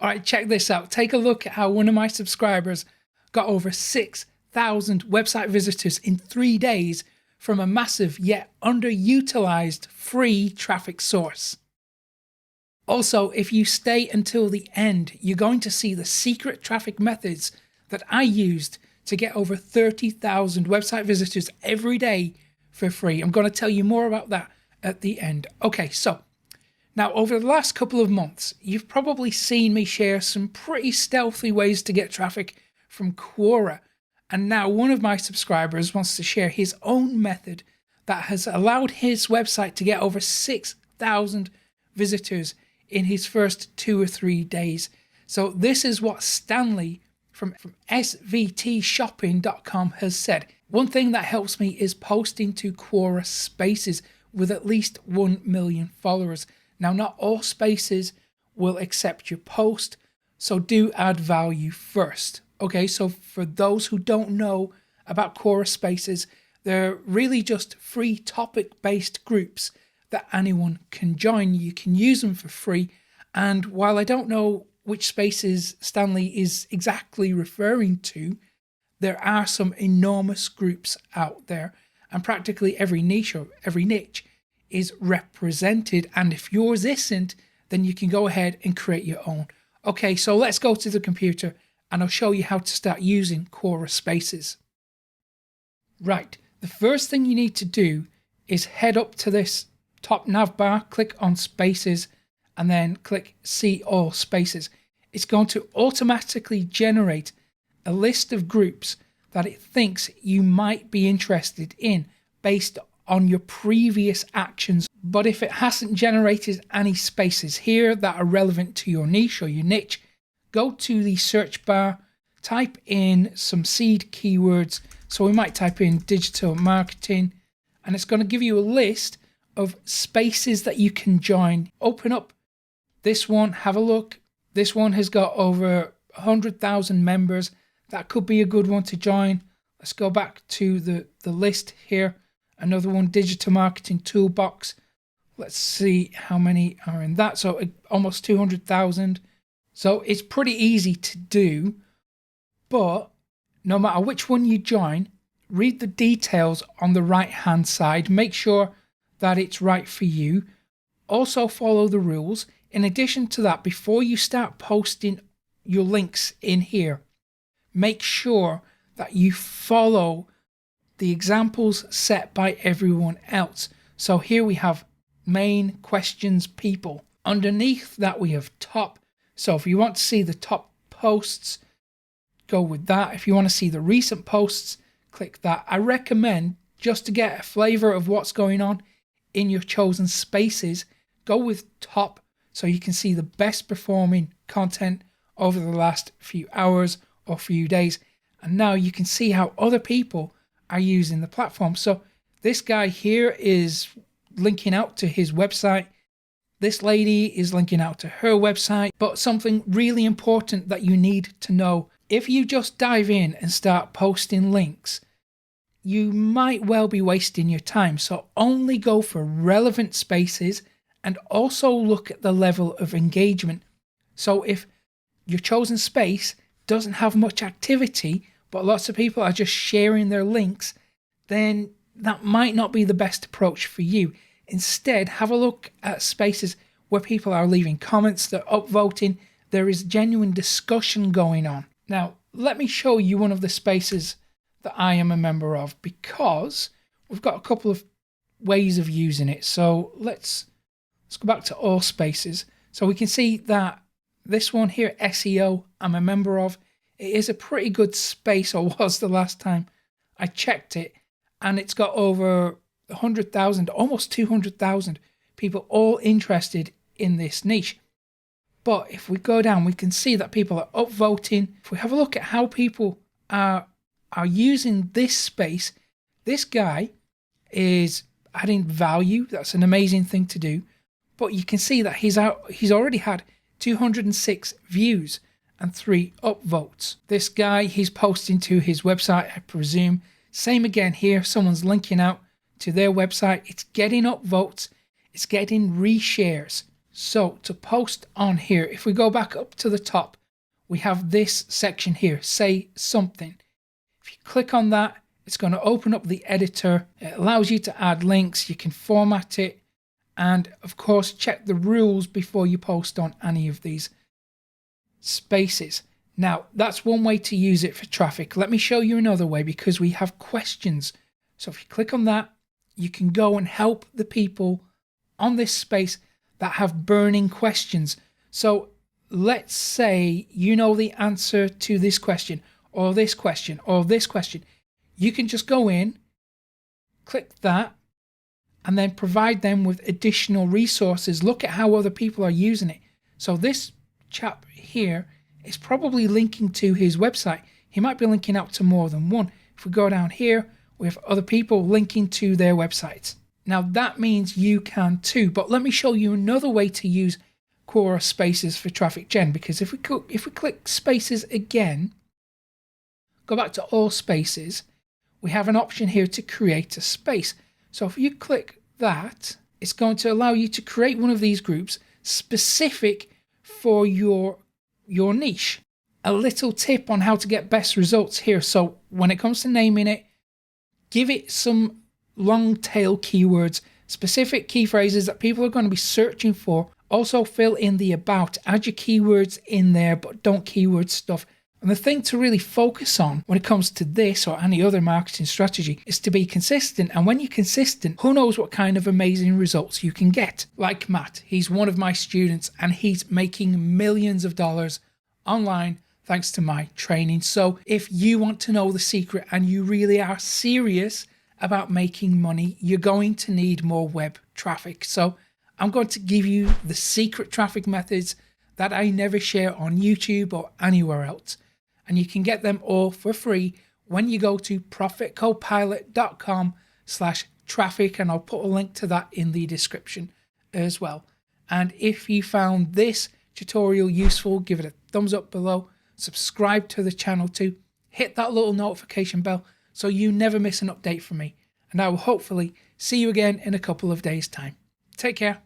All right, check this out. Take a look at how one of my subscribers got over 6,000 website visitors in 3 days from a massive yet underutilized free traffic source. Also, if you stay until the end, you're going to see the secret traffic methods that I used to get over 30,000 website visitors every day for free. I'm going to tell you more about that at the end. Okay, so now over the last couple of months, you've probably seen me share some pretty stealthy ways to get traffic from Quora. And now one of my subscribers wants to share his own method that has allowed his website to get over 6,000 visitors in his first 2 or 3 days. So this is what Stanley from svtshopping.com has said. One thing that helps me is posting to Quora Spaces with at least 1 million followers. Now, not all spaces will accept your post, so do add value first. Okay, so for those who don't know about Quora Spaces, they're really just free topic-based groups that anyone can join. You can use them for free. And while I don't know which spaces Stanley is exactly referring to, there are some enormous groups out there, and practically every niche is represented. And if yours isn't, then you can go ahead and create your own. Okay, so let's go to the computer and I'll show you how to start using Quora Spaces. Right, the first thing you need to do is head up to this top nav bar, click on Spaces, and then click See All Spaces. It's going to automatically generate a list of groups that it thinks you might be interested in based on your previous actions. But if it hasn't generated any spaces here that are relevant to your niche or your niche, go to the search bar, type in some seed keywords. So we might type in digital marketing, and it's going to give you a list of spaces that you can join. Open up this one, have a look. This one has got over 100,000 members. That could be a good one to join. Let's go back to the list here. Another one, digital marketing toolbox. Let's see how many are in that. So almost 200,000. So it's pretty easy to do, but no matter which one you join, read the details on the right hand side. Make sure that it's right for you. Also follow the rules. In addition to that, before you start posting your links in here, make sure that you follow the examples set by everyone else. So here we have main, questions, people. Underneath that we have top. So if you want to see the top posts, go with that. If you want to see the recent posts, click that. I recommend, just to get a flavor of what's going on in your chosen spaces, go with top so you can see the best performing content over the last few hours or few days. And now you can see how other people are using the platform. So this guy here is linking out to his website. This lady is linking out to her website. But something really important that you need to know, if you just dive in and start posting links, you might well be wasting your time. So only go for relevant spaces and also look at the level of engagement. So if your chosen space doesn't have much activity, but lots of people are just sharing their links, then that might not be the best approach for you. Instead, have a look at spaces where people are leaving comments, they're upvoting, there is genuine discussion going on. Now, let me show you one of the spaces that I am a member of, because we've got a couple of ways of using it. So let's go back to all spaces. So we can see that this one here, SEO, I'm a member of. It is a pretty good space, or was the last time I checked it, and it's got over 100,000, almost 200,000 people all interested in this niche. But if we go down, we can see that people are upvoting. If we have a look at how people are using this space, this guy is adding value. That's an amazing thing to do. But you can see that he's already had 206 views and 3 upvotes. This guy, he's posting to his website, I presume. Same again here, someone's linking out to their website. It's getting upvotes, it's getting reshares. So to post on here, if we go back up to the top, we have this section here, say something. If you click on that, it's going to open up the editor. It allows you to add links. You can format it. And of course, check the rules before you post on any of these spaces. Now, that's one way to use it for traffic. Let me show you another way, because we have questions. So if you click on that, you can go and help the people on this space that have burning questions. So let's say you know the answer to this question, or this question, or this question. You can just go in, click that, and then provide them with additional resources. Look at how other people are using it. So this chap here is probably linking to his website. He might be linking out to more than one. If we go down here, we have other people linking to their websites. Now that means you can too, but let me show you another way to use Quora Spaces for traffic gen, because if we click Spaces again, go back to all spaces, we have an option here to create a space. So if you click that, it's going to allow you to create one of these groups specific for your niche. A little tip on how to get best results here. So when it comes to naming it, give it some long tail keywords, specific key phrases that people are going to be searching for. Also fill in the about, add your keywords in there, but don't keyword stuff. And the thing to really focus on when it comes to this or any other marketing strategy is to be consistent. And when you're consistent, who knows what kind of amazing results you can get. Like Matt, he's one of my students and he's making millions of dollars online thanks to my training. So if you want to know the secret and you really are serious about making money, you're going to need more web traffic. So I'm going to give you the secret traffic methods that I never share on YouTube or anywhere else. And you can get them all for free when you go to profitcopilot.com/traffic, and I'll put a link to that in the description as well. And if you found this tutorial useful, give it a thumbs up below, subscribe to the channel too, hit that little notification bell so you never miss an update from me. And I will hopefully see you again in a couple of days' time. Take care.